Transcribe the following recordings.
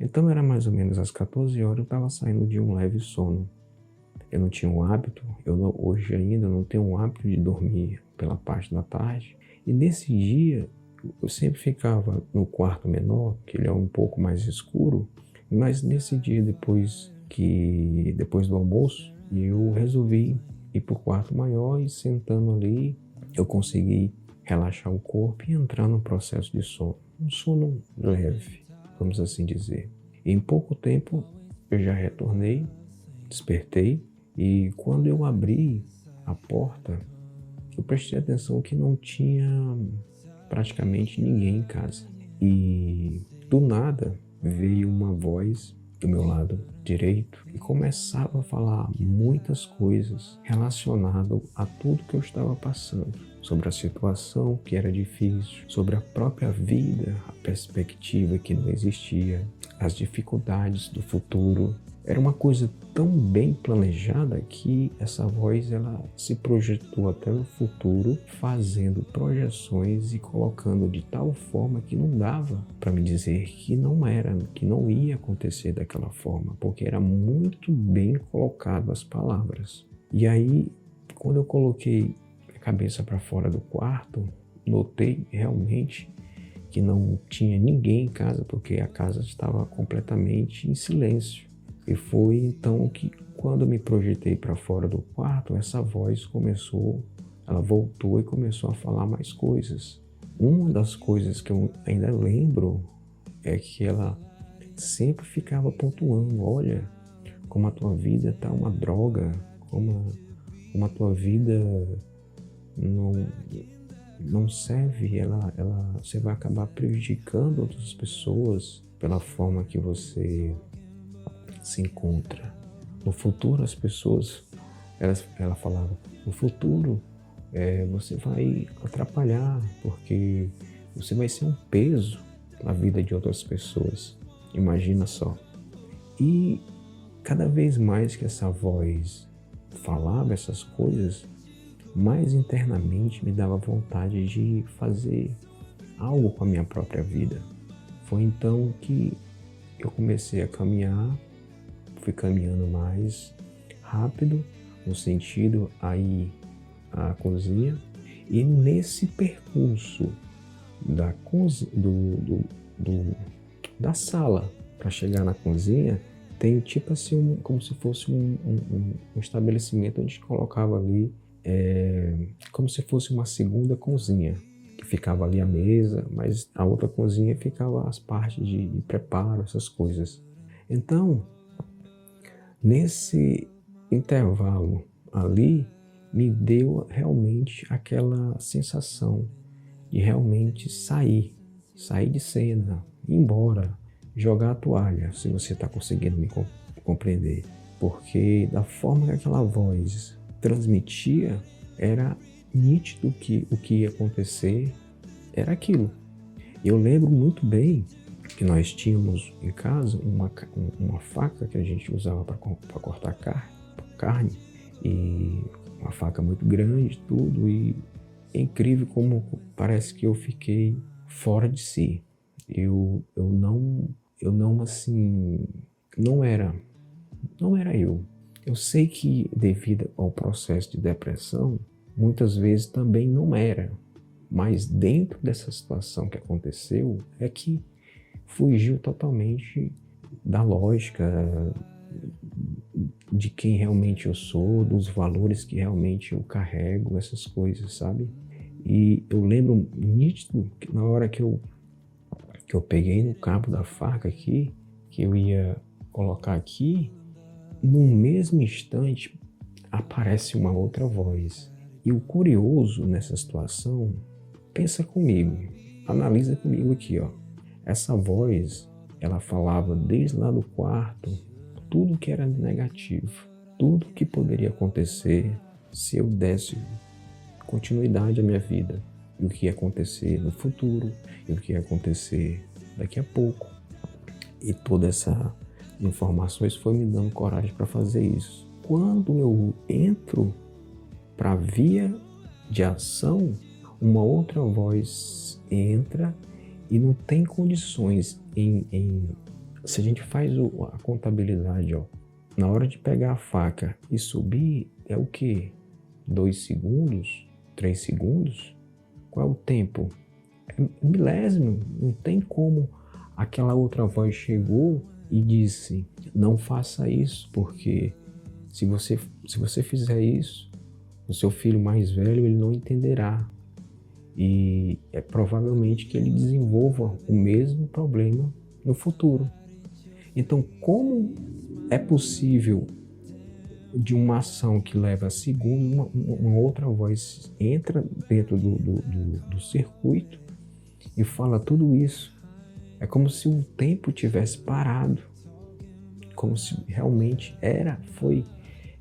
Então era mais ou menos às 14 horas, eu estava saindo de um leve sono. Eu não tinha o hábito, hoje ainda não tenho o hábito de dormir pela parte da tarde. E nesse dia, eu sempre ficava no quarto menor, que ele é um pouco mais escuro, mas nesse dia, depois do almoço, eu resolvi ir para o quarto maior e sentando ali, eu consegui relaxar o corpo e entrar no processo de sono. Um sono leve, vamos assim dizer. E em pouco tempo, eu já retornei, despertei, e quando eu abri a porta, eu prestei atenção que não tinha praticamente ninguém em casa. E do nada veio uma voz do meu lado direito e começava a falar muitas coisas relacionadas a tudo que eu estava passando, sobre a situação que era difícil, sobre a própria vida, a perspectiva que não existia, as dificuldades do futuro. Era uma coisa tão bem planejada que essa voz ela se projetou até o futuro, fazendo projeções e colocando de tal forma que não dava para me dizer que não ia acontecer daquela forma, porque era muito bem colocado as palavras. E aí, quando eu coloquei a cabeça para fora do quarto, notei realmente que não tinha ninguém em casa, porque a casa estava completamente em silêncio. E foi então que, quando eu me projetei para fora do quarto, essa voz ela voltou e começou a falar mais coisas. Uma das coisas que eu ainda lembro é que ela sempre ficava pontuando: olha, como a tua vida tá uma droga, como a tua vida não serve, você vai acabar prejudicando outras pessoas pela forma que você se encontra. No futuro, as pessoas, ela falava, no futuro você vai atrapalhar, porque você vai ser um peso na vida de outras pessoas. Imagina só. E cada vez mais que essa voz falava essas coisas, mais internamente me dava vontade de fazer algo com a minha própria vida. Foi então que eu comecei a caminhar, fui caminhando mais rápido, no sentido a ir à cozinha, e nesse percurso da sala para chegar na cozinha, tem tipo assim, como se fosse um estabelecimento onde colocava ali, como se fosse uma segunda cozinha, que ficava ali a mesa, mas a outra cozinha ficava as partes de preparo, essas coisas. Então, nesse intervalo ali, me deu realmente aquela sensação de realmente sair de cena, ir embora, jogar a toalha, se você está conseguindo me compreender. Porque da forma que aquela voz transmitia, era nítido que o que ia acontecer era aquilo. Eu lembro muito bem que nós tínhamos em casa uma faca que a gente usava para cortar carne, e uma faca muito grande, tudo, e é incrível como parece que eu fiquei fora de si. Eu não assim, não era eu. Eu sei que devido ao processo de depressão, muitas vezes também não era, mas dentro dessa situação que aconteceu é que fugiu totalmente da lógica de quem realmente eu sou, dos valores que realmente eu carrego, essas coisas, sabe? E eu lembro nítido que na hora que eu peguei no cabo da faca aqui, que eu ia colocar aqui, no mesmo instante aparece uma outra voz. E o curioso nessa situação, pensa comigo, analisa comigo aqui, ó. Essa voz, ela falava desde lá do quarto tudo que era negativo, tudo que poderia acontecer se eu desse continuidade à minha vida, e o que ia acontecer no futuro, e o que ia acontecer daqui a pouco. E todas essas informações foi me dando coragem para fazer isso. Quando eu entro para a via de ação, uma outra voz entra e não tem condições em se a gente faz a contabilidade, ó, na hora de pegar a faca e subir, é o quê? 2 segundos? 3 segundos? Qual é o tempo? É milésimo. Não tem como aquela outra voz chegou e disse, não faça isso, porque se você fizer isso, o seu filho mais velho ele não entenderá. E é provavelmente que ele desenvolva o mesmo problema no futuro. Então, como é possível de uma ação que leva a segundo, uma outra voz entra dentro do circuito e fala tudo isso? É como se o tempo tivesse parado, como se realmente foi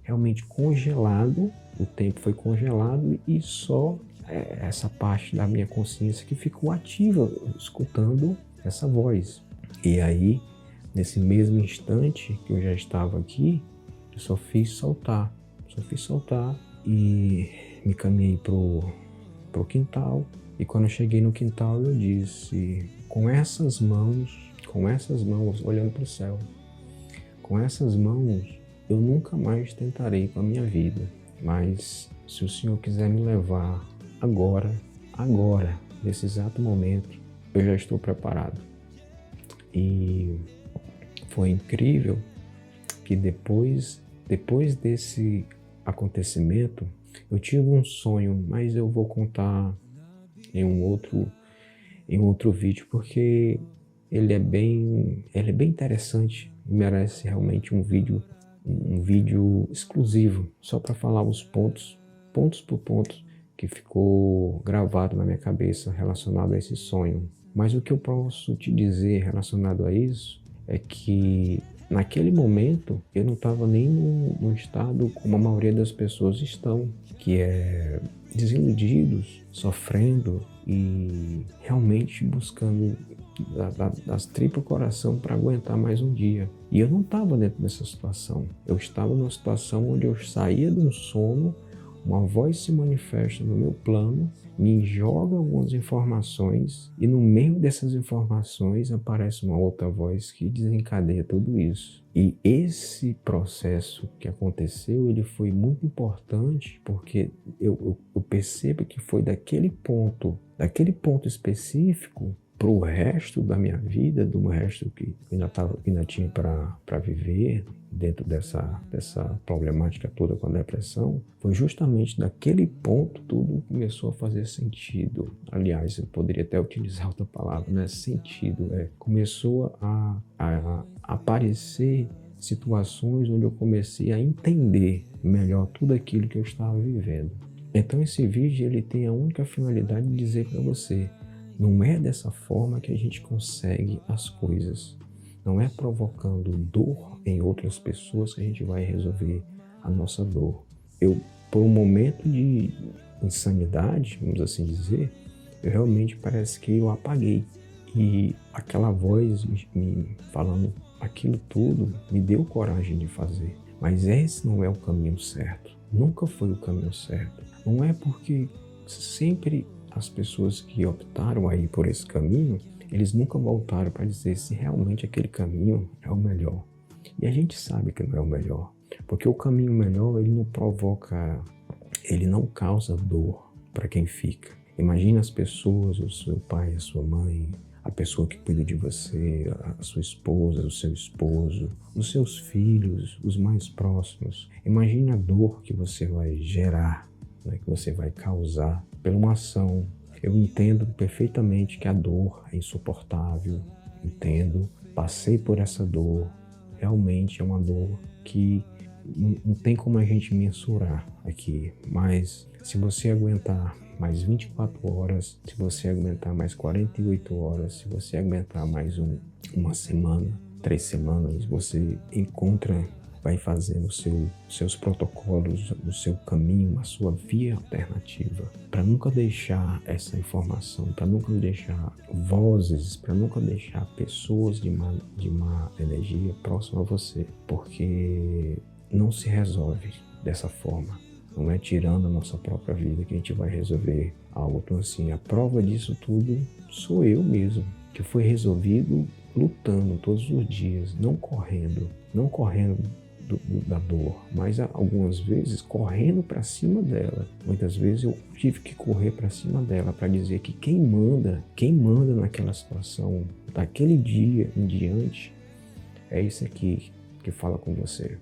realmente congelado, o tempo foi congelado e só essa parte da minha consciência que ficou ativa, escutando essa voz. E aí, nesse mesmo instante que eu já estava aqui, eu só fiz soltar e me caminhei pro quintal. E quando eu cheguei no quintal, eu disse, com essas mãos, olhando para o céu, com essas mãos, eu nunca mais tentarei com a minha vida, mas se o Senhor quiser me levar agora, nesse exato momento, eu já estou preparado. E foi incrível que depois desse acontecimento, eu tive um sonho, mas eu vou contar em um outro vídeo, porque ele é bem interessante e merece realmente um vídeo exclusivo, só para falar os pontos por pontos que ficou gravado na minha cabeça relacionado a esse sonho. Mas o que eu posso te dizer relacionado a isso é que naquele momento eu não estava nem no estado como a maioria das pessoas estão, que é desiludidos, sofrendo e realmente buscando das tripas coração para aguentar mais um dia. E eu não estava dentro dessa situação. Eu estava numa situação onde eu saía de um sono, uma voz se manifesta no meu plano, me joga algumas informações e no meio dessas informações aparece uma outra voz que desencadeia tudo isso. E esse processo que aconteceu, ele foi muito importante porque eu percebo que foi daquele ponto específico para o resto da minha vida, do resto que ainda tinha para viver dentro dessa problemática toda com a depressão, foi justamente daquele ponto tudo começou a fazer sentido. Aliás, eu poderia até utilizar outra palavra, né? Sentido. Começou a aparecer situações onde eu comecei a entender melhor tudo aquilo que eu estava vivendo. Então esse vídeo ele tem a única finalidade de dizer para você, não é dessa forma que a gente consegue as coisas. Não é provocando dor em outras pessoas que a gente vai resolver a nossa dor. Por um momento de insanidade, vamos assim dizer, eu realmente parece que eu apaguei. E aquela voz me falando aquilo tudo me deu coragem de fazer. Mas esse não é o caminho certo. Nunca foi o caminho certo. Não é porque sempre as pessoas que optaram aí por esse caminho, eles nunca voltaram para dizer se realmente aquele caminho é o melhor. E a gente sabe que não é o melhor, porque o caminho melhor, ele não provoca, ele não causa dor para quem fica. Imagina as pessoas, o seu pai, a sua mãe, a pessoa que cuida de você, a sua esposa, o seu esposo, os seus filhos, os mais próximos. Imagina a dor que você vai gerar, né, que você vai causar por uma ação. Eu entendo perfeitamente que a dor é insuportável, entendo, passei por essa dor, realmente é uma dor que não tem como a gente mensurar aqui, mas se você aguentar mais 24 horas, se você aguentar mais 48 horas, se você aguentar mais uma semana, 3 semanas, você vai fazendo seus protocolos, o seu caminho, a sua via alternativa, para nunca deixar essa informação, para nunca deixar vozes, para nunca deixar pessoas de má energia próximo a você, porque não se resolve dessa forma. Não é tirando a nossa própria vida que a gente vai resolver algo. Então, assim, a prova disso tudo sou eu mesmo, que foi resolvido lutando todos os dias, não correndo da dor, mas algumas vezes correndo para cima dela. Muitas vezes eu tive que correr para cima dela para dizer que quem manda naquela situação, daquele dia em diante, é esse aqui que fala com você.